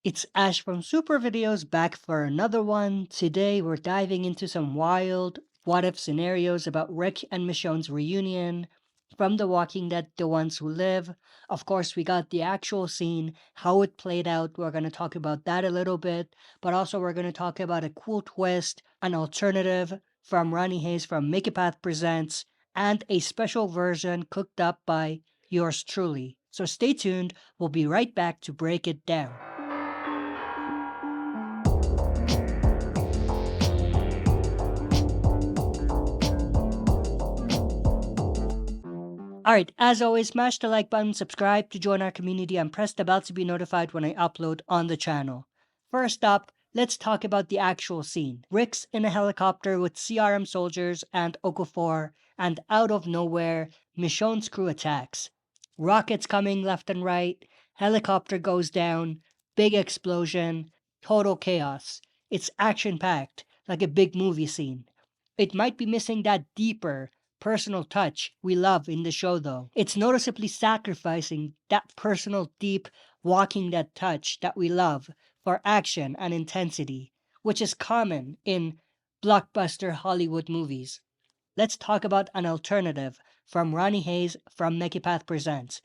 It's Ash from SuperVideos back for another one. Today we're diving into some wild what-if scenarios about Rick and Michonne's reunion from The Walking Dead, The Ones Who Live. Of course, we got the actual scene, how it played out. We're going to talk about that a little bit, but also we're going to talk about a cool twist, an alternative from Ronny Haze from Make a Path Presents, and a special version cooked up by yours truly. So stay tuned, we'll be right back to break it down. Alright, as always, smash the like button, subscribe to join our community, and press the bell to be notified when I upload on the channel. First up, let's talk about the actual scene. Rick's in a helicopter with CRM soldiers and Okafor, and out of nowhere, Michonne's crew attacks. Rockets coming left and right, helicopter goes down, big explosion, total chaos. It's action-packed, like a big movie scene. It might be missing that deeper, personal touch we love in the show though. It's noticeably sacrificing that personal, deep, Walking Dead touch that we love for action and intensity, which is common in blockbuster Hollywood movies. Let's talk about an alternative from Ronny Haze from Megapath Presents.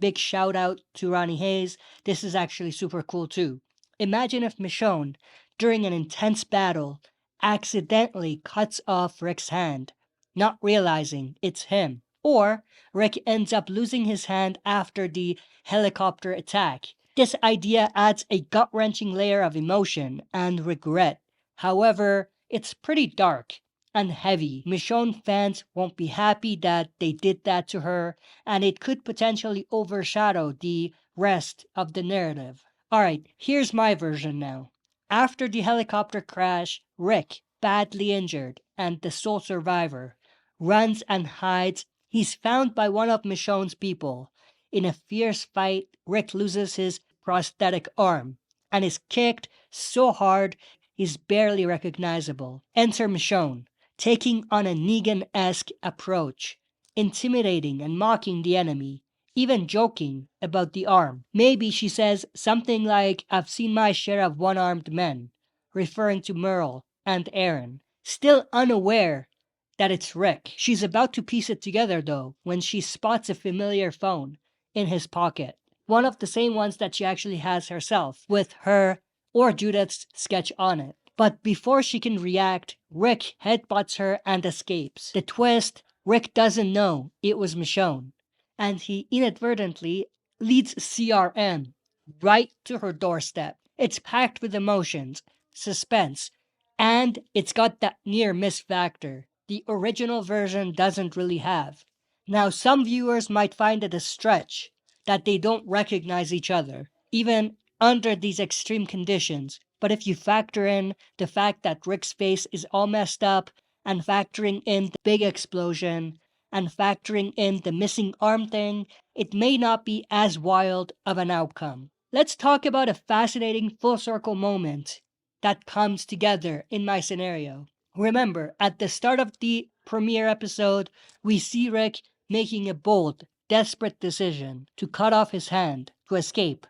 Big shout out to Ronny Haze. This is actually super cool too. Imagine if Michonne, during an intense battle, accidentally cuts off Rick's hand, not realizing it's him. Or Rick ends up losing his hand after the helicopter attack. This idea adds a gut-wrenching layer of emotion and regret. However, it's pretty dark and heavy. Michonne fans won't be happy that they did that to her, and it could potentially overshadow the rest of the narrative. Alright, here's my version now. After the helicopter crash, Rick, badly injured and the sole survivor, runs and hides. He's found by one of Michonne's people. In a fierce fight, Rick loses his prosthetic arm and is kicked so hard he's barely recognizable. Enter Michonne, taking on a Negan-esque approach, intimidating and mocking the enemy, even joking about the arm. Maybe she says something like, "I've seen my share of one-armed men," referring to Merle and Aaron, still unaware that it's Rick. She's about to piece it together though, when she spots a familiar phone in his pocket. One of the same ones that she actually has herself, with her or Judith's sketch on it. But before she can react, Rick headbutts her and escapes. The twist, Rick doesn't know it was Michonne, and he inadvertently leads CRM right to her doorstep. It's packed with emotions, suspense, and it's got that near-miss factor the original version doesn't really have. Now, some viewers might find it a stretch that they don't recognize each other, even under these extreme conditions. But if you factor in the fact that Rick's face is all messed up, and factoring in the big explosion, and factoring in the missing arm thing, it may not be as wild of an outcome. Let's talk about a fascinating full circle moment that comes together in my scenario. Remember, at the start of the premiere episode, we see Rick making a bold, desperate decision to cut off his hand to escape.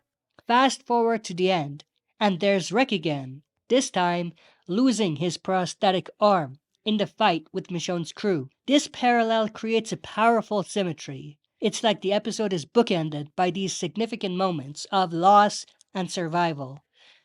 Fast forward to the end, and there's Rick again, this time losing his prosthetic arm in the fight with Michonne's crew. This parallel creates a powerful symmetry. It's like the episode is bookended by these significant moments of loss and survival,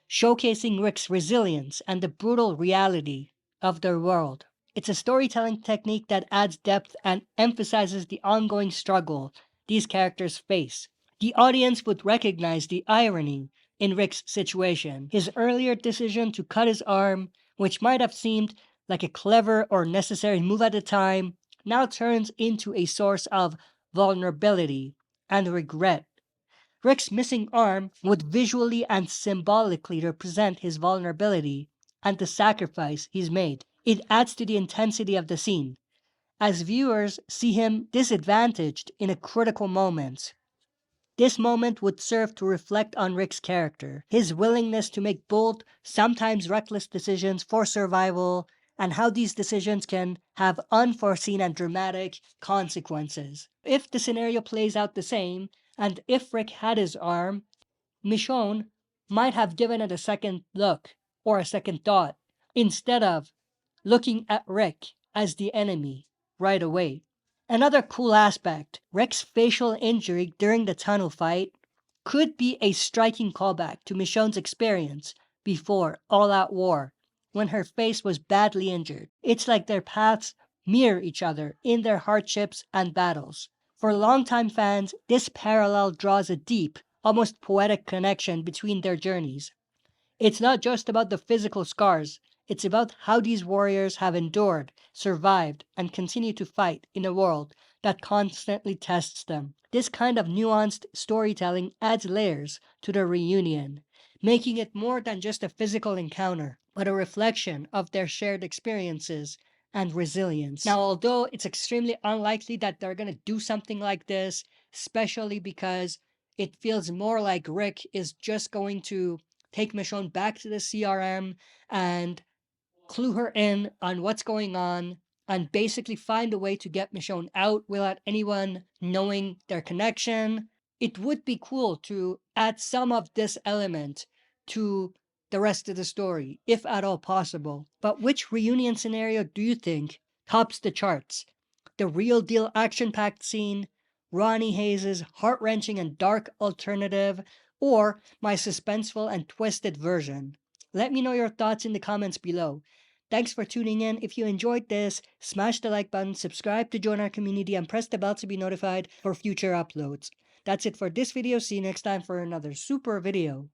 showcasing Rick's resilience and the brutal reality of their world. It's a storytelling technique that adds depth and emphasizes the ongoing struggle these characters face. The audience would recognize the irony in Rick's situation. His earlier decision to cut his arm, which might have seemed like a clever or necessary move at the time, now turns into a source of vulnerability and regret. Rick's missing arm would visually and symbolically represent his vulnerability and the sacrifice he's made. It adds to the intensity of the scene, as viewers see him disadvantaged in a critical moment. This moment would serve to reflect on Rick's character, his willingness to make bold, sometimes reckless decisions for survival, and how these decisions can have unforeseen and dramatic consequences. If the scenario plays out the same, and if Rick had his arm, Michonne might have given it a second look or a second thought instead of looking at Rick as the enemy right away. Another cool aspect, Rick's facial injury during the tunnel fight could be a striking callback to Michonne's experience before All Out War, when her face was badly injured. It's like their paths mirror each other in their hardships and battles. For longtime fans, this parallel draws a deep, almost poetic connection between their journeys. It's not just about the physical scars, it's about how these warriors have endured, survived, and continue to fight in a world that constantly tests them. This kind of nuanced storytelling adds layers to the reunion, making it more than just a physical encounter, but a reflection of their shared experiences and resilience. Now, although it's extremely unlikely that they're going to do something like this, especially because it feels more like Rick is just going to take Michonne back to the CRM and clue her in on what's going on and basically find a way to get Michonne out without anyone knowing their connection. It would be cool to add some of this element to the rest of the story, if at all possible. But which reunion scenario do you think tops the charts? The real deal action packed scene, Ronny Haze's heart wrenching and dark alternative, or my suspenseful and twisted version? Let me know your thoughts in the comments below. Thanks for tuning in. If you enjoyed this, smash the like button, subscribe to join our community, and press the bell to be notified for future uploads. That's it for this video. See you next time for another super video.